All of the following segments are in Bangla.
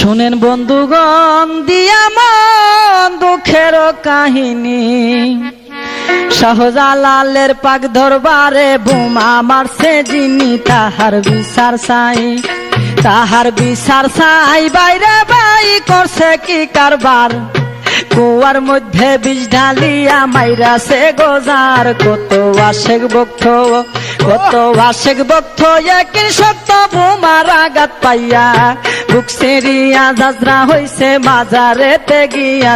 শুনেন বন্ধুগণ দিয়া মন দুঃখের কাহিনী, শাহজালালের পাক দরবারে বোমা মারছে যিনি, তাহার বিচার চাই বাইরে বাই করছে কি কারবার, কুয়ার মধ্যে বিষ ঢালিয়া মাইরাছে গোজার। কত আশেক ভক্ত একই সত্য বোমার আঘাত পাইয়া, বুক সেরিয়া ঝাঁঝরা হইছে মাজারেতে গিয়া।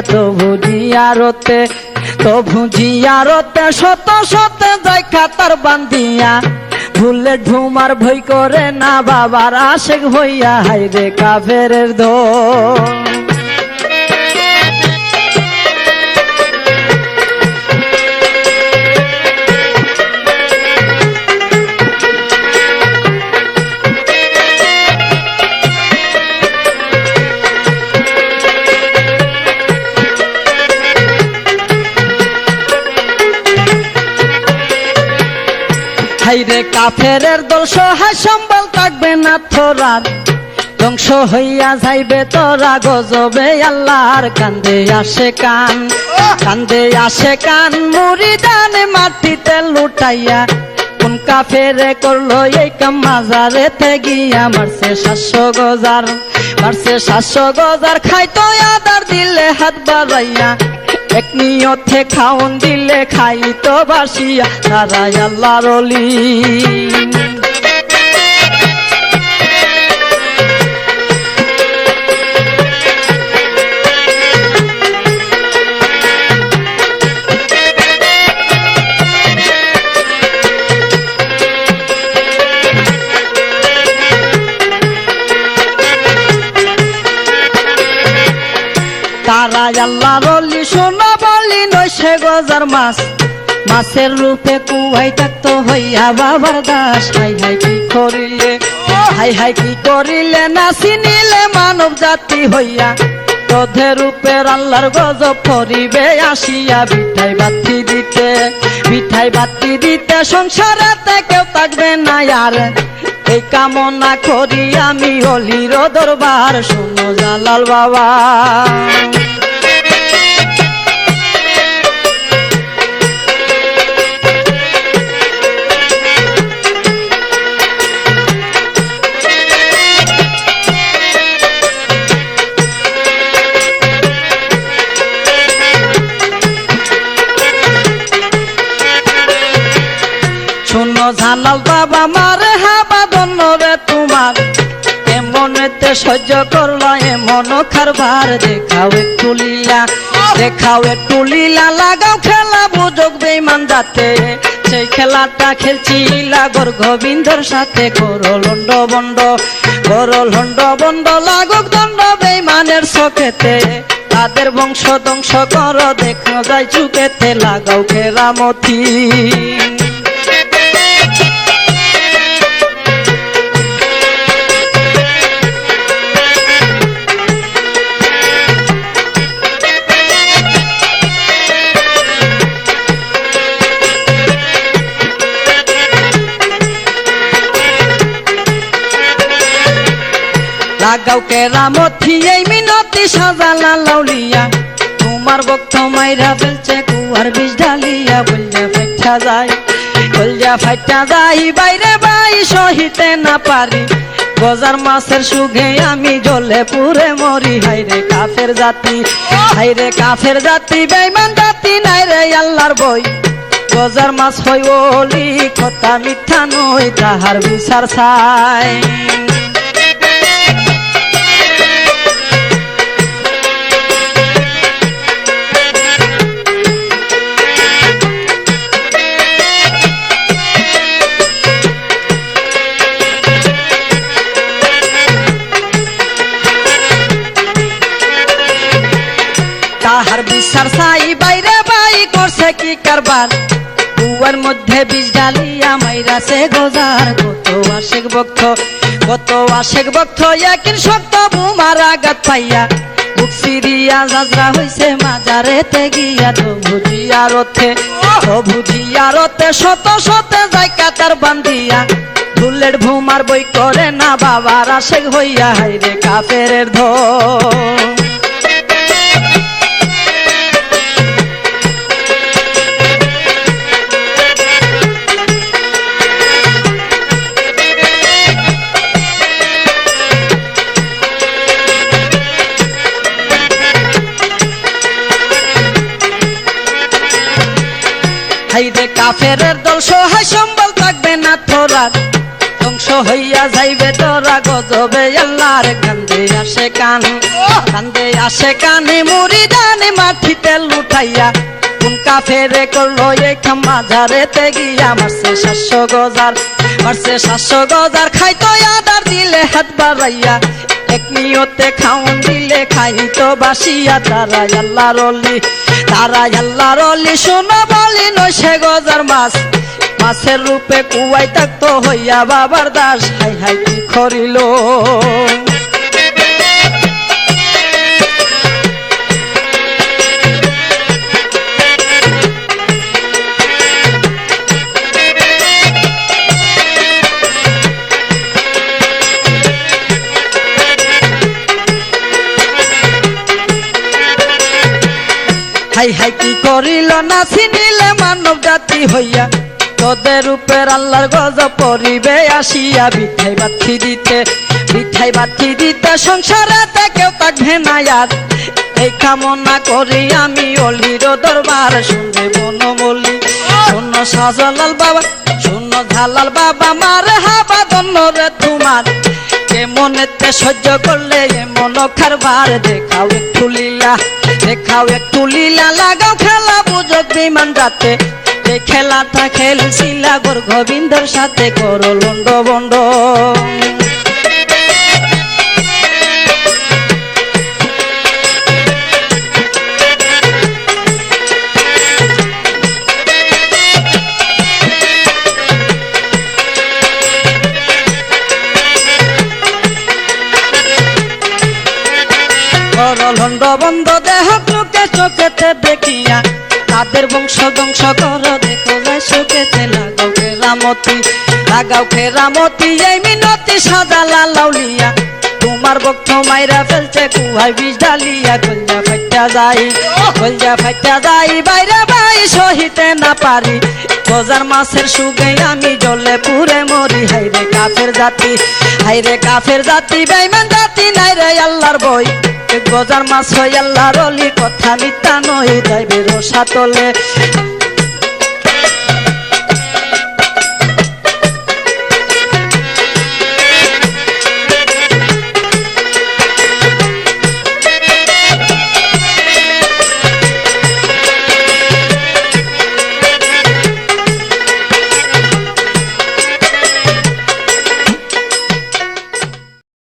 তবু জিয়ারতে শত শত যায় খাতার বান্ধিয়া, ভুলে ঢুমার ভয় করে না বাবার আশেক হইয়া। হাইরে কাফেরের দোষ, হাইরে কাফেরের দল সহায় সম্বল থাকবে না তোরার, ধ্বংস হইয়া যাইবে তোরা গজবে আল্লাহর। কান্দে আসে কান মুরিদানে মাটিতে লুটাইয়া, কোন কাফেরে করলো এই কাম মাজারেতে গিয়া। মারছে 700 গজার খাইতো আদার দিলে হাত বাড়াইয়া, এক নিয়তে খাওন দিলে খাইতো বাসিয়া। তারাই আল্লাহর ওলি, তারাই আল্লাহর ওলি। শোনা বলি 900 গজার মাছের রূপে কুয়াই থাকতো হইয়া বাবার দাস। হাই কি করিলে না চিনিলে মানব জাতি হইয়া, তোদের রূপের আল্লাহর গজব পরিবে আসিয়া। মিঠাই বাতি দিতে সংসারেতে কেউ থাকবে না আর, এই কামনা করি আমি অলির দরবার। শোনো জালাল বাবা, জালাল বাবা মারে হাবা ধন্যরে তোমার, এমনেতে সহ্য করলো এমন কারবার। দেখাও একটু লীলা লাগাও খেলা বুঝুক বেঈমান যাতে, সেই খেলাটা খেলছিলা গর গোবিন্দর সাথে। করো লন্ড বন্ড লাগুক দণ্ড বেঈমানের চোখেতে, তাদের বংশ ধ্বংস করো দেখো যায় চুকেতে। লাগাও কেরামতি, লাগাও কেরামতি এই মিনতি সাজালা লাউলিয়া, তোমার ভক্ত মাইরা ফেলছে কুয়ার বিষ ঢালিয়া। কলজা ফাইটা যাই বাইরে বাই সহিতে না পারি, গজার মাছের সুখে আমি জ্বলে পুরে মরি। হাইরে কাফের জাতি বেঈমান জাতি নাই রে আল্লাহর বই, গজার মাছ হই ওলি কথা মিথ্যা নই, তাহার বিচার চাই। তাহার বিচার চাই বাইরে বাই করছে কি কারবার, কুয়ার মধ্যে বিষ ঢালিয়া মাইরাছে গোজার। কত আশেক ভক্ত একই সত্য বোমার আঘাত পাইয়া, বুক সিরিয়া যাজরা হইছে মাজারেতে গিয়া তো ভুজিয়ারতে শত শত যায় কাতার বান্ধিয়া বুলেট ভুমার বই করে না বাবার আশেক হইয়া হাইরে কাফেরের ধন হাইরে কাফেরের দল সহায় সম্বল থাকবে না তোরা ধ্বংস হইয়া যাইবে তোরা গজবে আল্লাহর কান্দে আসে কানে মুড়ি জানে মাটিতে লুটাইয়া কোন কাফেরে করলো এই মাঝারেতে গিয়া মারছে 700 গজার খাইতো আদার দিলে হাত বাড়াইয়া এক নিয়তে খাওন দিলে খাইতো বাসিয়া তারা আল্লাহর অলি শোনা বলি 900 গজার মাছের রূপে কুয়াই থাকতো হইয়া বাবার দাস হাই হাই কি করিল হাই হাই কি করিল না চিনিলে মানব জাতি হইয়া তোদের উপর আল্লাহর গজব পড়িবে আসিয়া বিঠাই বাথি দিতে সংসারে কেউ থাকবে না আর এই কামনা করি আমি অলির দরবার শুনবে বনমলি শূন্য সাজালাল বাবা শূন্য ঝালাল বাবা মারে হাবা দন্ন রে তোমার কেমনেতে সহ্য করলে এমন খারবার দেখাও একটু লীলা লাগাও খেলা বুঝক বিমান রাতে এই খেলাটা খেলছিলা গোর গোবিন্দর সাথে করো লন্ড বন্ড লন্ড বন্ধ দেহ লোকে চোখেতে দেখিয়া তাদের বংশ ধ্বংস কর দেখো যায় সুখেতে লাগাও কেরামতি এই মিনতি সাজালা লাউলিয়া তোমার বক্ষ মাইরা ফেলছে কুহাই বিষ ডালিয়া কলজা ফাইটা যাই বাইরে বাই সহিতে না পারি গজার মাছের সুগে আমি জলে পুরে মরি হাইরে কাফের জাতি বেঈমান জাতি নাই রে আল্লাহর বই গজার মাছ হই আল্লাহর অলি কথা মিথ্যা নয় যাইবে রোষা তলে